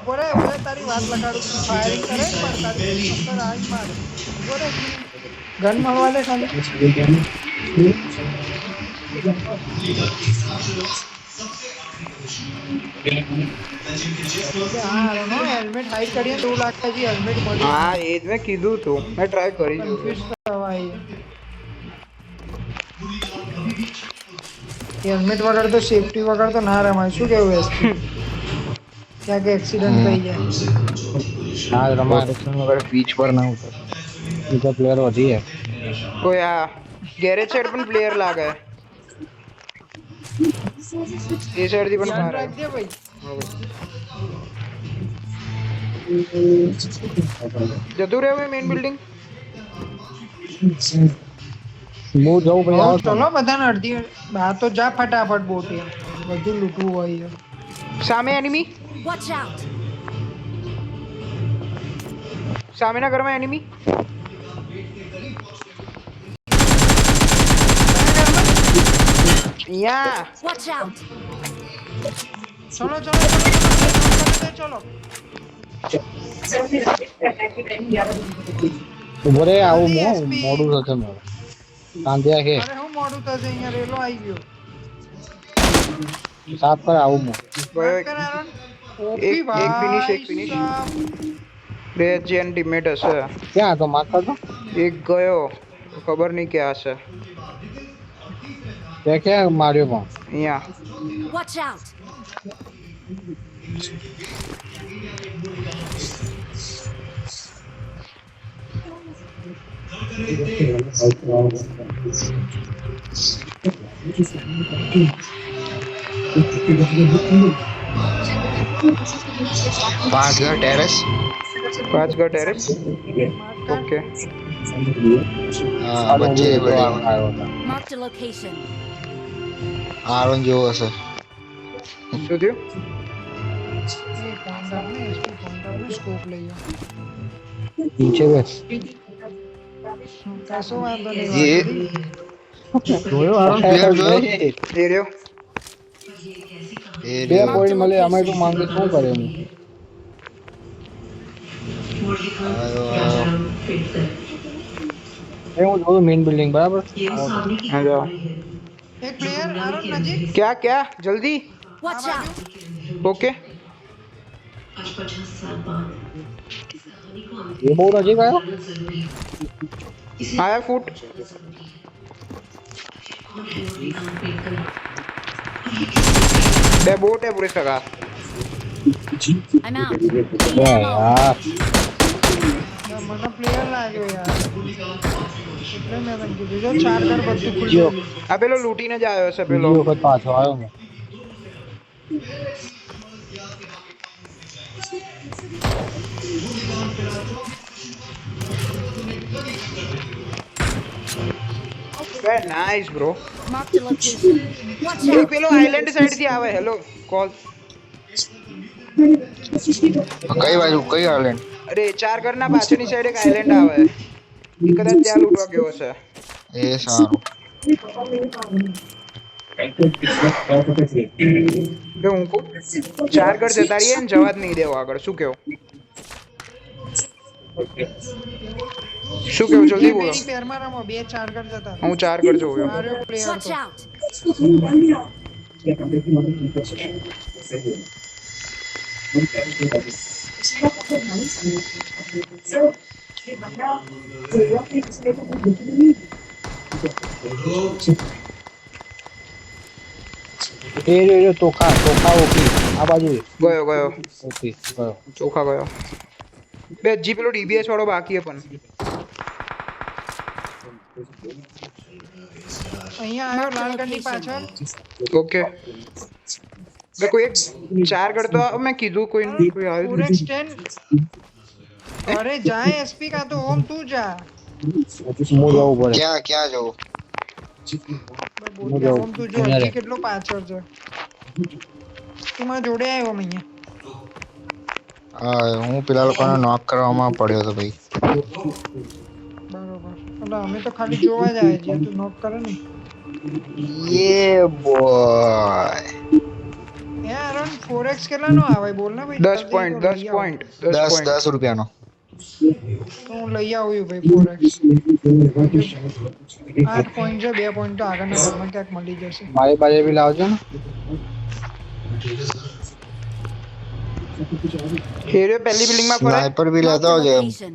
બોરે બોરે તારી વાત લગાડું છું ફાયરિંગ કરે પણ તારી અંદર આવી માર બોરે ગન મળવા દે ખાલી હા નો હેલ્મેટ હાઈડ કરીએ તો એવું લાગે છે હેલ્મેટ મળ્યું જ હા નહીં એ જ મેં કીધું તું મેં ટ્રાય કરી જોયું કન્ફ્યુઝ થવાય હેલ્મેટ વગર તો સેફટી વગર તો ના રમાય શું કેવું એસપી ક્યાંક એક્સિડન્ટ થઈ જાય ના રમાય પ્રોટેક્શન वगैरह बीच पर ना उतर બીજા પ્લેયર વધી જાય કોઈ આ ગેરેજ સાઈડ પણ પ્લેયર લાગે એ સાઈડ થી પણ ધ્યાન મારે રાખજે ભાઈ જતું રહેવું મેઇન બિલ્ડિંગ હું જઉં ભાઈ આવો ચલો તમે બધાને અડધી બહાર તો જા ફટાફટ બોટિયા બધું લૂંટવું હોય સામે એનિમી Watch out! સામેના ઘરમાં એનિમી અહીંયા Watch out! ચલો ચલો ચલો ઉભો રે આવું જલ્દી હું SP. મોડું થશે મારે કાંધ્યા કે અરે હું મોડું થશે અહીંયા રેલો આવી ગયો સાફ કર આવું હું ગયો બંધ કર આરોન. એક ઓપી એક ફિનિશ એક ભાઈ ફિનિશ સાહેબ. બે જેન ટીમમેટ હશે ક્યાં હતો માર કરતો એક ગયો ખબર નહીં ક્યાં હશે તે ક્યાં માર્યો પણ અહીંયા Watch out! पांच घर टेरेस 5 ગા ટેરેસ ઓકે हाँ बच्चे बड़े આવ્યો હતો Marked a location. आरोन जो हसे શું થયું એ કોન્ડરને SP કોન્ડરને સ્કોપ લઈ જાઓ. નીચે બેસ કશો વાંધો નહીં ये જોયો આરો प्लेयर जो એ રહ્યો ये બે પોઈન્ટ મળે અમે તો માંગે શું કરે હું એ હું જોઉં મેઇન બિલ્ડિંગ બરાબર હા જાઓ એક પ્લેયર આરોન નજીક क्या क्या जल्दी Watch out! ओके એ બહુ નજીક આવ્યો आया फुट बे बोट है पूरे सगा I'm out. બે યાર મને પ્લેયર લાગ્યો યાર એટલે મેં તને કીધું જો ચાર્જર બધું ખુલ્લું ગયું. આ પેલો લૂંટીને જ આવ્યો છે પેલો બીજી વખત પાછો આવ્યો હું બે nice bro Marked a location. Watch એક out! પેલો આઇલેન્ડ સાઈડ થી આવે હેલો કોલ कई बाजू कई आइलैंड અરે ચાર ઘરના પાછળની સાઈડ એક આઇલેન્ડ આવે એ કદાચ ત્યાં લૂંટવા ગયો હશે ये सारो બે હું કહું ચાર ઘર જતા રહીએ ને જવા જ નહીં દેવો આગળ શું કેવું શું કેવું જલ્દી બોલો બેની પેરમાં રમો બે ચાર્જર જતા હું ચાર ઘર જોઉં છું. મારો પ્લેયર Watch તો out! એ તોખા તોખા ઓકી આ બાજુ ગયો ગયો ઓકી ગયો ચોખા ગયો બે હજી પેલો ડીબીએસ વાળો બાકી હે પણ અહીંયા આવ્યો લાલ ગનની પાછળ ઓકે બે કોઈ એક ચાર ઘર તો મેં કીધું કોઈ કોઈ આવ્યું જ પૂરેક નહીં. સ્ટેન્ડ અરે જાય એસપી કા તો ઓમ તું જા હું જવું પડે क्या क्या जो બોલ્યા ઓમ તું જો હજી કેટલો પાછળ છે તું મારા જોડે આવ્યો અહીંયા हाँ हूँ पेला लोकोने नॉक करवामां पड्यो तो भाई બરોબર એટલે અમે તો ખાલી જોવા જ આવ્યા છીએ તું નોક કરે ને ये बॉय હે આરોન 4x કેટલાનો આવે બોલ ને ભાઈ 10 પોઈન્ટ 10 પોઈન્ટ 10 10 પોઈન્ટ 10 રૂપિયાનો. તો હું લઈ આવું ભાઈ 4x 8 પોઈન્ટ છે 2 પોઈન્ટ તો આગળના ઘરમાં ક્યાંક મળી જશે મારી પાસે બી લાવજો ને. હેરે પહેલી બિલ્ડિંગ માં ફરે સ્નાઈપર બી Marked લેતા a આવજો એમ. location.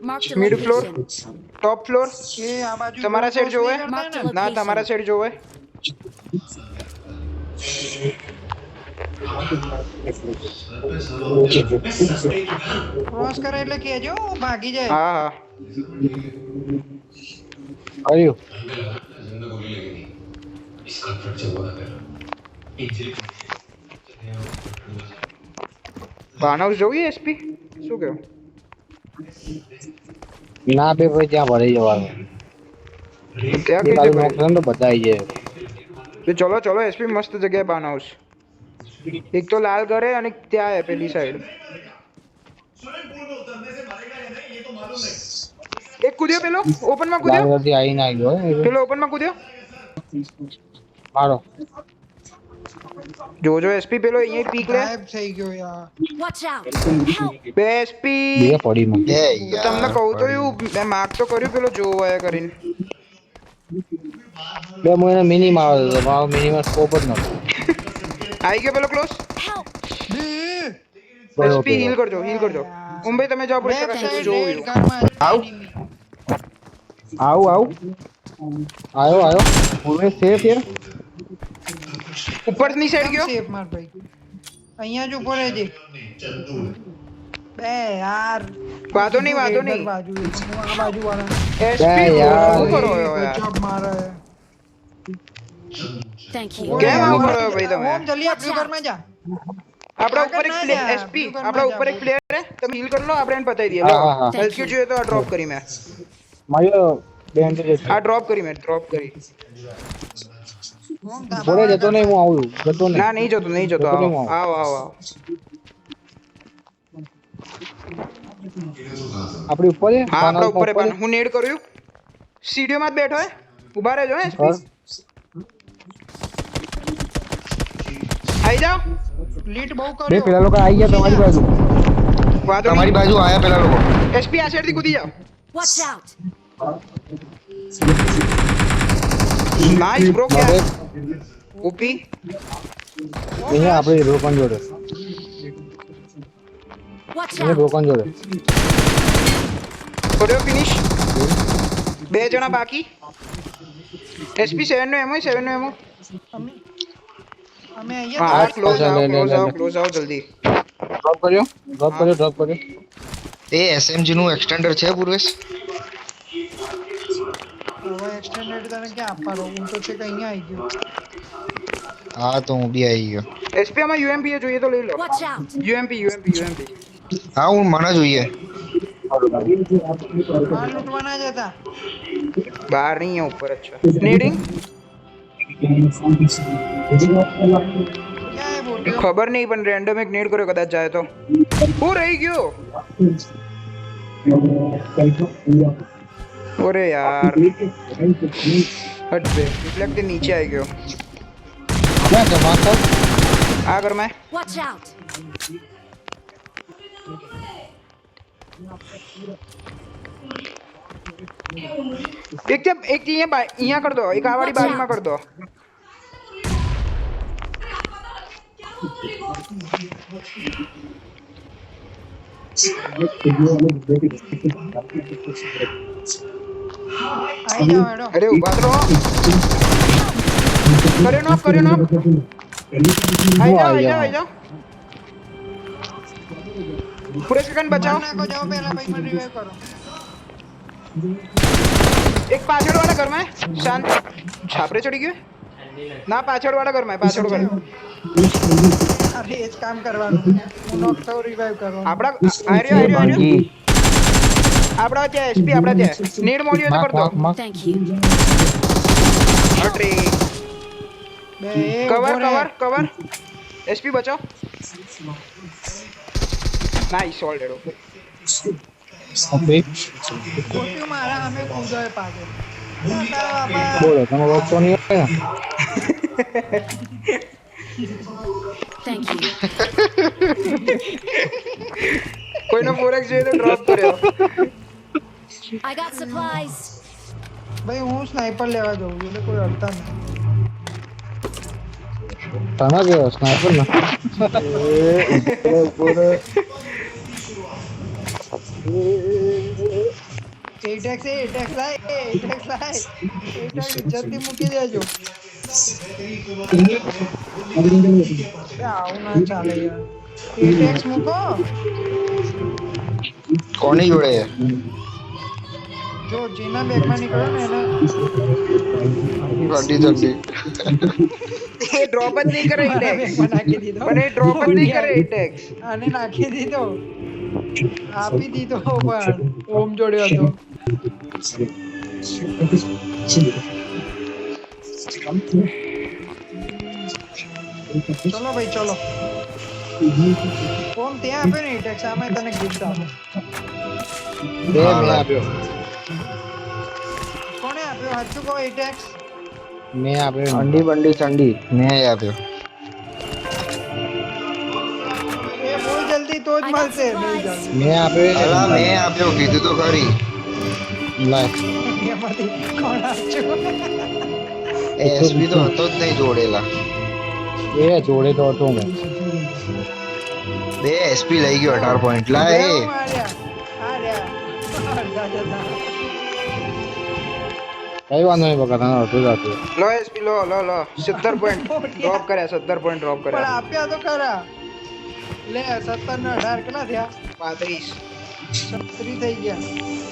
Marked a mid floor location. Top floor એ આ બાજુ તમારા સાઈડ જોવે Marked a ના location. તમારા સાઈડ જોવે ક્રોસ કરે એટલે કેજો ભાગી જાય હા હા કર્યું. બાનવ જોઈએ એસપી શું કેવું ના બે ભાઈ ત્યાં ભરાઈ જવાનું. ત્યાં એ કઈ બાજુ જગ્યાએ? નોક થાય ને તો બધા આવી જાય. તો ચલો ચલો એસપી મસ્ત જગ્યાએ બાનવ એક તો લાલ ઘરે અને ત્યાં હે પેલી સાઈડ એક કૂદ્યો પેલો ઓપન માં કૂદ્યો લાલગઢથી આવીને આવી ગયો હે. પેલો ઓપન માં કૂદ્યો મારો જોજો એસપી પેલો અહીંયા પીક લે ગાયબ થઈ ગયો યાર Watch out. Help. બે એસપી બે પડી માં. એ તો તમને યાર કહું તો એવું મેં માર્ક તો કર્યું પેલો જોવાયા કરીને બે મહિના મિની મારો હતો મારો મિનિમમ સ્કોપ જ નતો. આવી ગયો પેલો ક્લોઝ Help. એસપી હીલ કરજો મુંબઈ તમે જાઓ બે પોલીસ સ્ટેશન સાઈડ જોવું રેડ ઘરમાં આવ આવ આયો પૂરે સેફ યાર. ઉપરની સાઈડ ગયો સેફ માર ભાઈ અહીંયા જ ઉભો રહેજે બે યાર વાંધો નહીં વાંધો નહીં બાજુ હું આ બાજુ વાળા એસપી બે યાર. શું કરો છો યાર ચોપ મારે Thank you. કેમ આવું કરો છો ભાઈ તમે ઓમ જલ્દી આ બ્લુ ઘરમાં જા આપણા ઉપર એક ના પ્લેયર જા, એસપી blue આપણા card ઉપર માં એક પ્લેયર હે તમે હીલ કરી લો આપણે એને પતાવી દઈએ હા, હા, હા. હેલ્થ જોઈએ તો આ ડ્રોપ કરી મેં મારો બેન્ડેજ આ ડ્રોપ કરી મેં ડ્રોપ કરી ઓમ ધાબા થોડે જતો નહીં હું આવું જતો નહીં. ના નહીં જતો જતો આવો નહીં હું. આવો આવો આવો આપણી ઉપર છે હા આપણા ઉપર હે, ઉપર પણ હું નેડ કર્યું સીડીઓ માં જ બેઠો હે ઊભા રહેજો હે હા. આવી જાઓ લીટ બહુ બે કર્યો પેલા લોકો આવી ગયા તમારી બાજુ. વાંધો તમારી બાજુ આયા પેલા લોકો. એસપી આ સાઈડ થી કૂદી જાઓ Watch out. નાઈસ બ્રો મારે ક્યાં ઓપી અહીંયા આપણે રોકન જોડે Watch અહીંયા out. રોકન જોડે કર્યો ફિનિશ બે જણા બાકી એસપી 7 નો એમો 7 નો એમો અમે અમે હા અહીંયા ક્લોઝ લે, લે, આવો લે, લે, લે. ક્લોઝ આવો જલ્દી ડ્રોપ કર્યો ડ્રોપ કર્યો. એ એસએમજી નું એક્સટેન્ડર છે પૂર્વેશ? હવે એક્સટેન્ડેડ તને ક્યાં આપવાનો હું તો છે કે અહીંયા આવી ગયો હા તો હું બી આવી ગયો. એસપી આમાં યુએમપી જોઈએ તો લઈ લો Watch out. યુએમપી હા હું મને જોઈએ. બહાર લૂંટવાના જ હતા બહાર નહીં અહીંયા ઉપર જ છે નેડિંગ ક્યાં એ બોલ ખબર નહીં પણ રેન્ડમ એક નેડ કર્યો કદાચ જાય તો હું રહી ગયો ઓરે યાર હટ બે રિફ્લેક્ટ થી નીચે આવી ગયો ક્યાં છે માસ્ટર? આ ઘરમાં Watch out. એક છે એક અહીંયા કર દો એક આ વાળી બારીમાં કર દો આવી જાઓ હેડો અરે ઉભા તો રહો. કર્યો નોક આવી જાઓ પૂરે સેકન્ડ બચાવો નાખો જાઓ પહેલા ભાઈ મને રિવાઇવ કરો એક પાછળ વાળા ઘરમાં શાંત છાપરે ચડી ગયો ના પાછળ વાળા ઘરમાં પાછળ ઘર અરે એ જ કામ કરવાનું હું નોક થયો રિવાઇવ કરવાનું આપડા આર્યો આપડા ત્યાં એસપી આપડા ત્યાં નેડ મોલ્યો તો કરતો Thank you. અરે બે એ કવર ઉભો રહે. કવર એસપી બચાવ નાઈસ ઓલરેડી ઓકે ખોટ્યું મારા સામે કૂદોય પાછળ તારા બાપા બોલો તમે રોકતો નહીં હોય ને Thank you. કોઈનો 4x જોઈએ તો ડ્રોપ કર્યો. I got supplies. ભાઈ હું સ્નાઈપર લેવા જઉં છું એટલે કોઈ અડતા નહીં. તને ગયો સ્નાઈપર ના એટેક્સ લાય એટેક્સ જલ્દી મૂકી દેજો. આવું ના ચાલે યાર. એટેક્સ મૂકો. કોની જોડે છે? જો જેના બેગમાં નીકળ્યો ને એને ગાડી જલ્દી. એ ડ્રોપ જ નહીં કરે મારા ઇટેક્સ. બેગમાં નાખી દીધો. પણ એ ડ્રોપ જ નહીં કરે ઇટેક્સ. આને નાખી દીધો. આપી દીધો પણ ઓમ જોડ્યો હતો. ચલો ભાઈ ચલો. ઓમ ત્યાં આપ્યો ને એટેક્સ આમાં તને ગિફ્ટ આપો. બે મેં આપ્યો કોણે આપ્યો સાચું કહો એટેક્સ? મેં આપ્યો ઠંડી બંડી ઠંડી. મેં આપ્યો. એ બહુ જલ્દી તો જ મળશે. બહુ જલ્દી મેં આપ્યો અલા મેં આપ્યો કીધું તો ખરી. લાય એમાંથી કોણ આપ્યું? એસપી તો હતો જ નહીં જોડેલા. એ જોડે તો હતો મેં બે એસપી લઈ ગયો 18 પોઈન્ટ. લા એ આ રહ્યા. અડધા જતા. કઈ વાંધો નહીં બકા તને હતો જ આપ્યો લો એસપી લો 17 પોઈન્ટ ડ્રોપ કર્યા. 17 પોઈન્ટ ડ્રોપ પણ કર્યા. આપ્યા તો ખરા. લે 17 ને 18 કેટલા થયા? 35. 36 થઈ ગયા.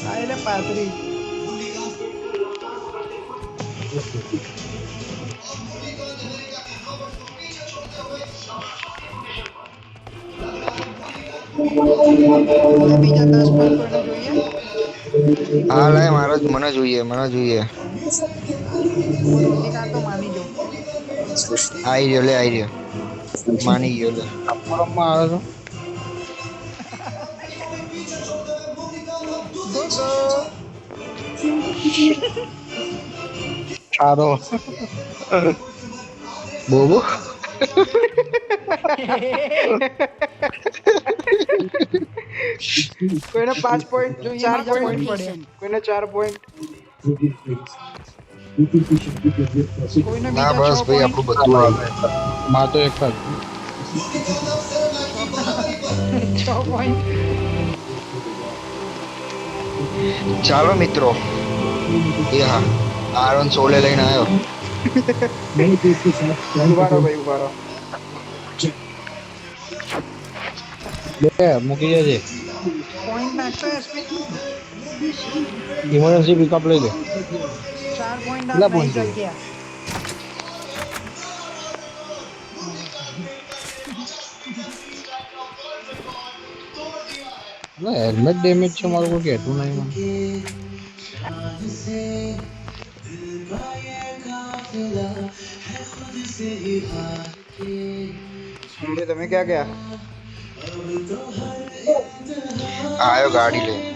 આ એટલે 35. બીજા 10 પોઈન્ટ જોઈએ. હા લાય મારા મને જોઈએ. એક આ તો માની જાઉં. આઈ રહ્યો લે આઈ રહ્યો. માની ગયો લે. રમવા આવે તો સારો બોબો કોઈને 5 પોઈન્ટ જોઈએ, 4 બીજા પોઈન્ટ point Location. કોઈને 4 પોઈન્ટ. કોઈને ના બીજા બસ 6 ભાઈ point. આપણું બધું આવે. માર તો એક જ 6 point. ચાલો મિત્રો. એ હા આરોન સોલે લઈને આવ્યો. ઉભા રહો ભાઈ ઉભા રહો. બે મૂકી જજે Point નાખશો SP? ઇમરજન્સી પિકઅપ લઈ લે 4 point કેટલા આપની point જોઈએ? જગ્યા. હેલ્મેટ ડેમેજ છે મારું કોઈ કહેતું નહીં મને તમે ક્યાં ગયા? આયો ગાડી લઈને.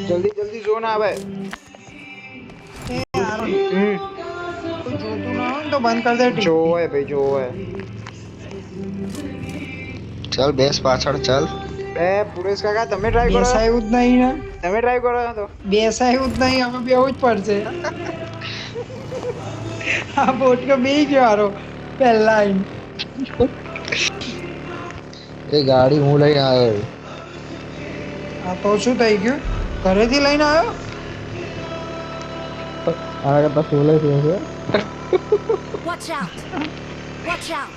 જલ્દી ઝોન આવે. એ આરોન, હમ કોઈ જોતું ના હોય ને તો બંધ કરી દે ટીવી. જોવે ભાઈ જોવે. ચાલ બેસ પાછળ ચાલ. એ પુરેશ કાકા તમે ટ્રાય કરો. બેસાયું જ નહીં ને. તમે ટ્રાય કરો તો. બેસાયું જ નહીં. હવે બેવું જ પડશે. આ બોટકો બેહી ગયો હારો પહેલા આઈને. એ ગાડી હું લઈને આવ્યો આ તો શું થઈ ગયું? ઘરેથી લઈને આવ્યો? આના કરતા સોલે છે Watch out. Watch out.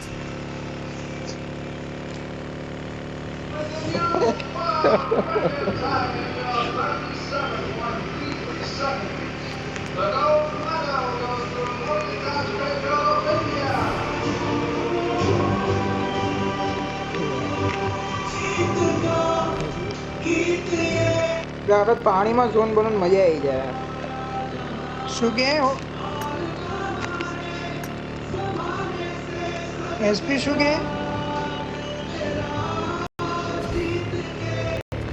આપણે પાણીમાં ઝોન બનન મજા આવી જાય. શું કે એસપી શું કે?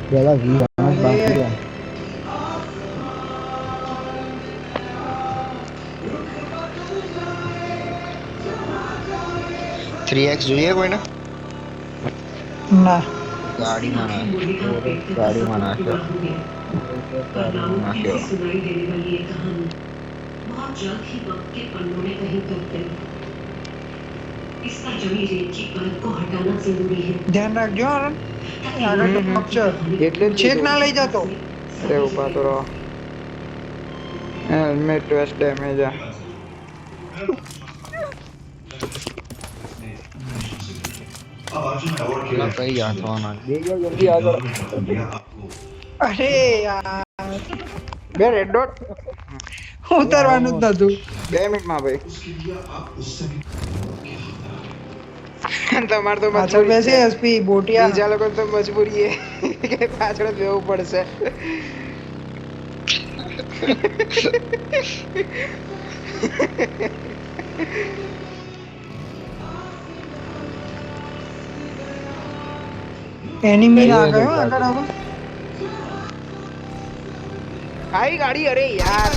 પેલા વી બાકી રહ્યા 3x જોઈએ કોઈને ના ગાડીમાં નાખ્યો ગાડીમાં નાખ્યો ધ્યાન રાખજો આરણ આગળ તો પગ છે એટલે જ છેક કીધું. ના લઈ જતો અરે ઉભા તો રહો હેલ્મેટ વેસ્ટ ડેમેજ આ પેલા કઈ હાથવાના અરે યાર બે રેડ ડોટ ઉતરવાનું જ નતું 2 મિનિટમાં ભાઈ તમારે તો પાછળ મજબૂરી બેસી છે. એસપી બોટિયા બીજા લોકો તો મજબૂરી કે પાછળ જ બેવું પડશે એનિમી ના ગયો આગળ આગળ આઈ ગાડી અરે યાર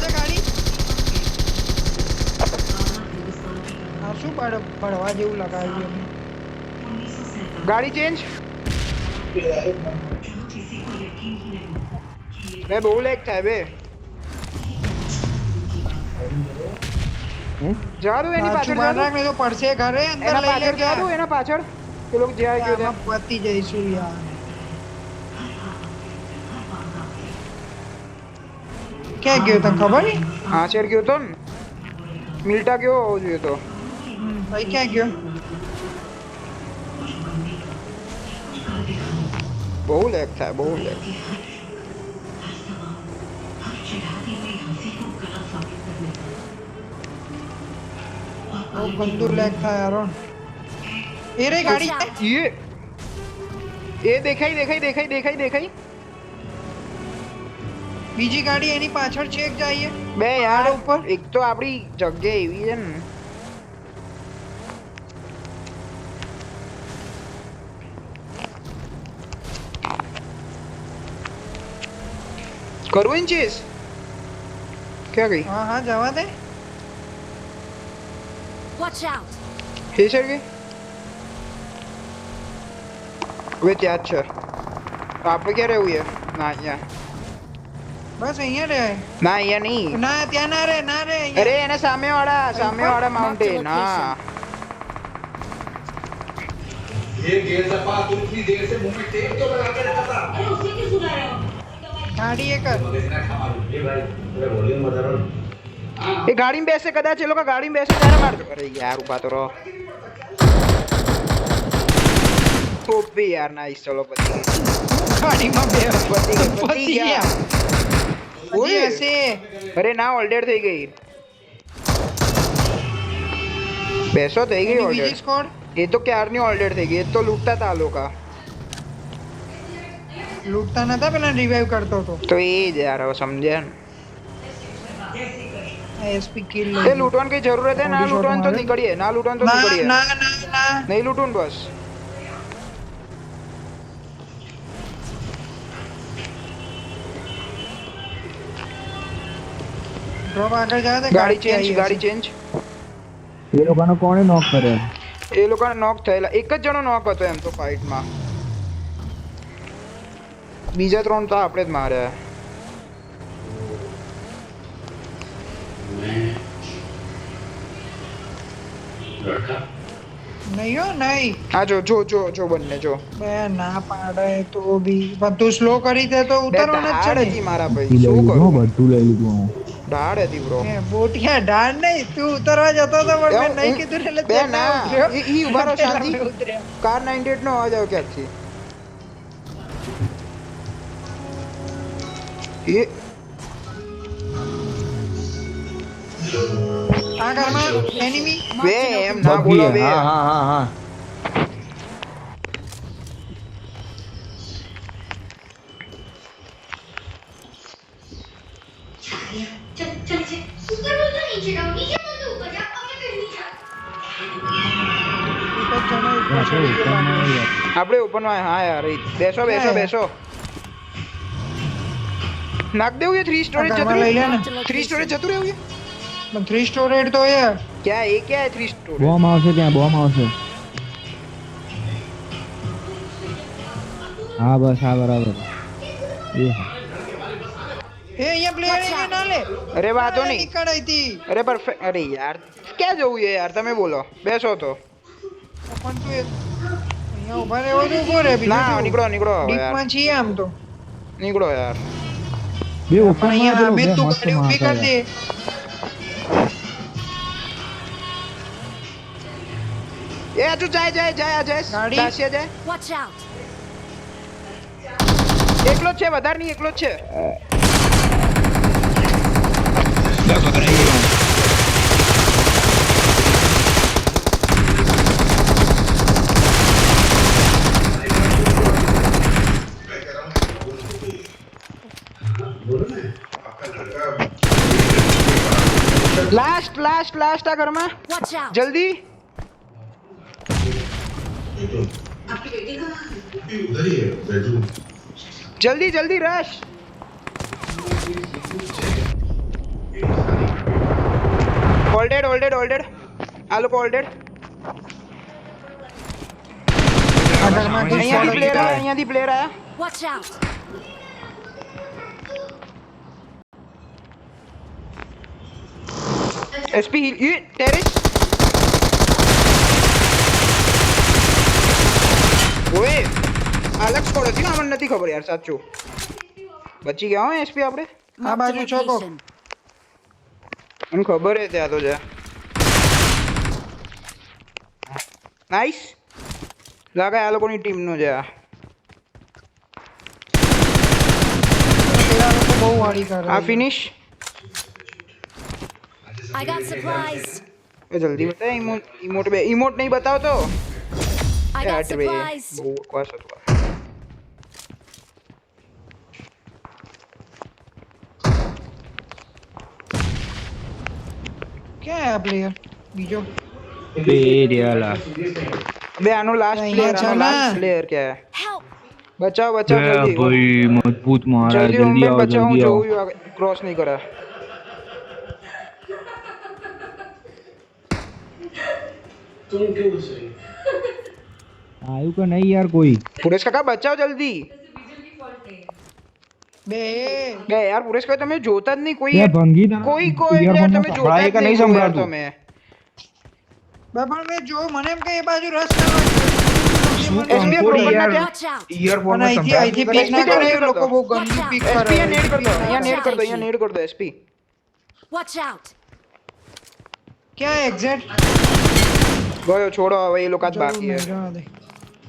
આ શું પડવા જેવું લગાવ્યું એમને? ગાડી ચેન્જ બે બહુ લેક થાય બે જવા દો એની પાછું પાછળ જવા બહાર દો રાખ નહીં તો પડશે ઘરે અંદર એના લઈ લે પાછળ જવા દો એના પાછળ પેલો જ્યાં ગયો ત્યાં આમાં પતી જઈશું યાર ક્યાં ગયો તને ખબર નહીં હા શેર ગયો તો ને મિલ્ટા કેવો હોવો જોઈએ તો ભાઈ ક્યાં ગયો બહુ લેક થાય બહુ લેક બહુ ગંદુ લેગ થાય અરુણ એ રે ગાડી છે. એ દેખાઈ દેખાઈ દેખાઈ દેખાઈ દેખાઈ બીજી ગાડી એની પાછળ ચેક જઈએ બે યાર આડો ઉપર. એક તો આપણી જગ્યા એવી છે ને કરવું ને ચેસ ક્યાં ગઈ હા હા જવા દે Watch out! હે સર ગઈ હવે ત્યાં જ છે તો આપણે ક્યાં રહેવું છે ના અહીંયા બસ અહીંયા રે ના અહીંયા નહીં ના ત્યાં ના રે અહીંયા. અરે એને સામેવાળા માઉન્ટેન હા ગાડી એક જ. એ ગાડીમાં બેસે કદાચ એ લોકો ગાડીમાં બેસે ત્યારે મારજો અરે યાર ઉભા તો રહો ઓપી યાર નાઈસ ચલો પતી ગઈ ગાડીમાં બે પતી ગયા હજી ઓય હશે અરે ના ઓલ્ડર થઈ ગઈ બેસો થઈ ગઈ એની બીજી ઓલ્ડર સ્કોડ એ તો ક્યારની ઓલ્ડર થઈ ગઈ એ તો લૂંટતા હતા આ લોકો લૂંટતા નતા પેલા રિવાઇવ કરતો હતો તો એ જ યાર હવે સમજ્યા ને એસપી કિલ એ લૂંટવાની કઈ જરૂરત હે ના લૂંટવાનું તો નીકળીએ ના લૂંટવાનું તો ના નીકળીએ ના ના ના નહીં લૂંટું ને બસ ડ્રોપ આગળ જાય તો ગાડી ચેન્જ એ લોકોનો કોણે નોક કર્યો એ લોકોને નોક થયેલા એક જ જણો નોક હતો એમ તો ફાઇટમાં બીજા 3 તો આપણે જ માર્યા નહીં હો નહીં હા જો બંને જો બે ના પાડે તો બી બધું સ્લો કરી દે તો ઉતરવાનું જ છે ઢાળ ને. હતી મારા ભાઈ શું કરું બધું લઈ લીધું ઢાળ હતી બ્રો એ બોટિયા ડાળ નહીં તું ઉતરવા જતો તો પણ મેં નહીં કીધું એટલે બે તે ના ઉતર્યો. ઈ ઉભા રહો પેલા શાંતિ મેં ઉતર્યા. કાર 98 નો અવાજ આવ્યો ક્યાંથી એ આ ઘરમાં એનિમી બે એમ ના બોલો બે હા આપણે ઓપન માં હા યાર બેસો નાખ દેવું એ 3 સ્ટોરેજ આ જતું ઘરમાં લઈ લે રહ્યું ને 3 સ્ટોરેજ જતું રહ્યું પણ 3 સ્ટોરેજ તો એ ક્યાં એ ક્યાં 3 સ્ટોરેજ બોમ્બ આવશે ત્યાં બોમ્બ આવશે હા બસ હા બરાબર એ હા એ અહીંયા પ્લેયર એ ના લે અરે વાંધો નહીં નીકળ અહીંથી અરે પરફેક્ટ અરે યાર ક્યાં જવું છે યાર તમે બોલો બેસો તો પણ તું અહીંયા ઉભા રહેવો તો ઉભો રહે બીજું ના શું નીકળો નીકળો હવે યાર ડીપમાં છીએ આમ તો નીકળો યાર બે પણ ઓપન અહીંયા માં બે પેલો તું મસ્ત ગાડી ઊભી મારતા કરી દે એ હજુ જાય જાય જાય જય ગાડી? દાસિયા જાય Watch out! એકલો જ છે વધારે નહીં એકલો જ છે લાસ્ટ લાસ્ટ લાસ્ટ આ ઘરમાં Watch out! જલ્દી જલ્દી જલ્દી રશ ઓલ્ડેડ ઓલ્ડેડ ઓલ્ડેડ આ લોકો ઓલ્ડેડ અહીંયાથી પ્લેયર આયા Watch out! SP hill terrace ઓય અલગ સ્કોડ હતી ને મને નથી ખબર યાર સાચું બચી ગયા હો એસપી આપણે આ Marked a બાજુ ચોકો location. મને ખબર હે ત્યાં તો છે નાઈસ લાગે આ લોકોની ટીમનો છે આ પેલા લોકો બહુ વાળી કરે આ ફિનિશ I got supplies. એ જલ્દી બતા ઇમોટ બે ઇમોટ નહીં બતાવતો I got હટ બે supplies. બહુ બકવાસ હતું આ. ક્યાં આ પ્લેયર બીજો બે રેલા બે આનો લાસ્ટ અહીંયા પ્લેયર છે આનો ને. લાસ્ટ પ્લેયર કે Help! બચાવ બચાવ જલ્દી ભાઈ મજબૂત મારા જલ્દી જલ્દી ઓમ આવો બચાવ હું જલ્દી આવો જોઉં ક્રોસ નહીં કરે આયુ કે નહીં યાર કોઈ પુરેશ કાકા બચાવ જલ્દી બે બે યાર પુરેશ કાકા તમે જોતા જ નહીં કોઈ ત્યાં ભંગી ના કોઈ કોઈ યાર તમે જોતા જ સંભળાય કે નહીં નહીં યાર સંભળાતું તમે બાપા મેં જો મને એમ કે એ બાજુ રસ કરવા એસપી પ્રોપર ના ત્યાં Watch out! ઈયરફોન પણ અહીંથી પીક ના કરે એ લોકો બહુ ગંદુ પીક કરે એસપી નેડ કર દો અહીંયા નેડ કર દો અહીંયા નેડ કર દો એસપી Watch out! ક્યાં એક્ઝેક્ટ ગયો છોડો હવે એ લોકો જ બાકી છે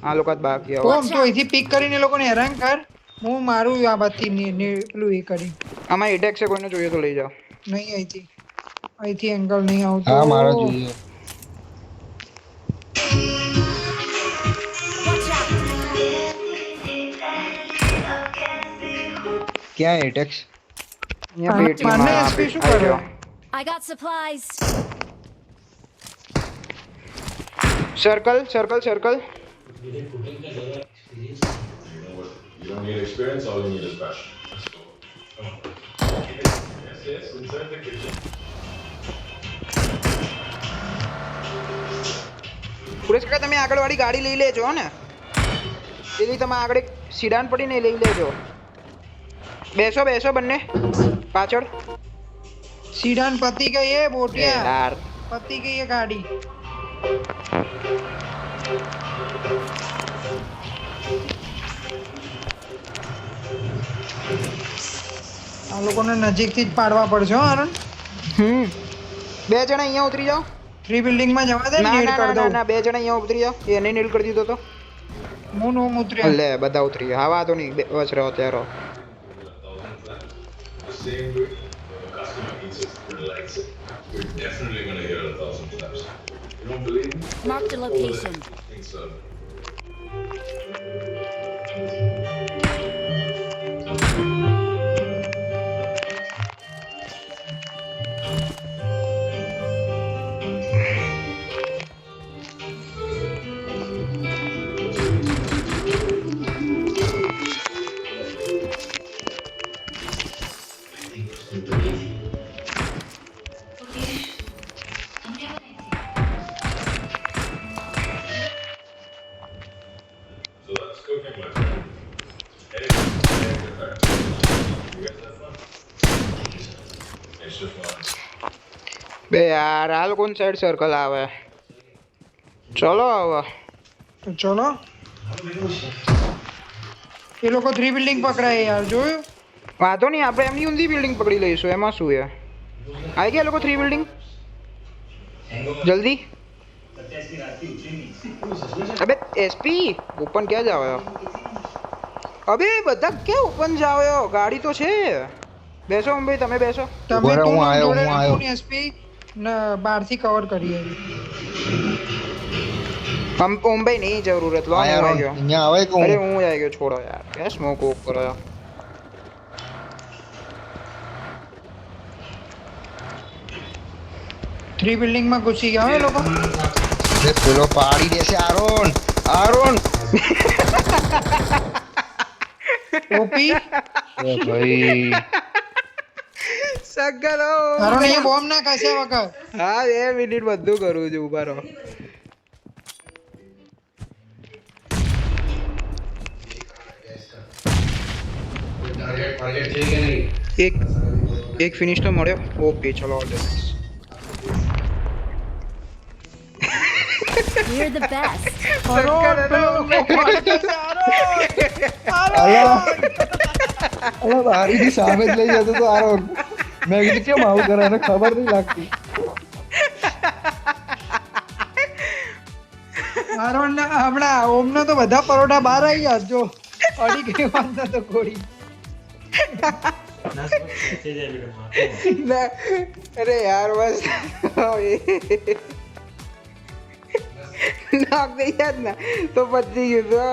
આ લોકો જ બાકી હવે ઓમ તો અહીંથી પીક કરીને એ લોકોને હેરાન કર હું મારું આ બાથી પેલું એ કરી આમાં એટેક છે કોઈને જોઈએ તો લઈ જાઓ નહીં અહીંથી એંગલ નહીં આવતો હા મારા જોઈએ Watch out! ક્યાં એટેક્સ અહીંયા પાને પેટીમાં SP શું આવી કરે? જાઓ. I got supplies. Circle circle circle You don't need experience, all you need is passion. Let's go. Yes, yes, inside the kitchen. પુરેશ કાકા તમે આગળ વાળી ગાડી લઈ લેજો હો ને એની તમે આગળ એક સિડાન પડીને એ લઈ લેજો બેસો બેસો બંને પાછળ सीडान पति गई है बोटिया યાર पति गई है गाड़ी આ લોકોને નજીકથી જ પાડવા પડશે હો અરુણ બે જણા અહીંયા ઉતરી જાઓ 3 બિલ્ડિંગ માં જવા દે ના નીડ ના કર ના દો ના બે જણા અહીંયા ઉતરી જાઓ એને નીલ કરી દીધો તો હું નો ઉતર્યા લે બધા ઉતરી ગયા હા વાતો નહીં બસ રહો ત્યાં રહો The same way the customer needs it, likes it. We're definitely going to hear 1,000 steps. You don't believe me? Marked a location. I think so. So that's cooking, my friend. extra fun. બે યાર આ લોકોની side circle આવે. ચલો હવે તો ચલો એ લોકો 3 બિલ્ડિંગ પકડાય યાર જોયું વાંધો નહીં આપણે એમની ઊંધી બિલ્ડિંગ પકડી લઈશું એમાં શું યાર. આવી ગયા લોકો 3 બિલ્ડિંગ જલ્દી. અબે એસપી ઓપન ક્યાં જાવ યાર? અબે બધા ક્યાં ઓપન જાવ યાર? ગાડી તો છે. બેસો ભાઈ તમે બેસો. તમે ઉભો રહો, તું હું આયો, જોડે હું આયો. રાખો ને એસપી ને બહારથી કવર કરીએ हम मुंबई नहीं जरूरत लो આ मैं યાર आ गया. અહીંયા આવે કે अरे હું हूँ आ गया छोड़ो यार क्या स्मोक वोक करो यार. થ્રી બિલ્ડિંગ માં ઘૂસી ગયા હો એ લોકો અરે પેલો પાડી દેશે આરોન આરોન ઓપી એ ભાઈ સગલો તારો અહીંયા બોમ્બ ના કસે વગર હા 2 મિનિટ બધું કરું છું ઉભા રહો. એક એક ફિનિશ તો મળ્યો. ઓકે ચલો all the best. You're the best. અરે પેલો અલા બારીની સામે જ લઈ જતો તો આરોન મેં કીધું કેમ આવું કરે એને ખબર નહીં લાગતી આરોન હમણાં ઓમનો તો બધા પરોઠા બહાર આવી ગયા જો અડી ગઈ વાંધો તો ગોળી ના, અરે યાર બસ નાક દે યાદ ના તો પતી ગયું તો.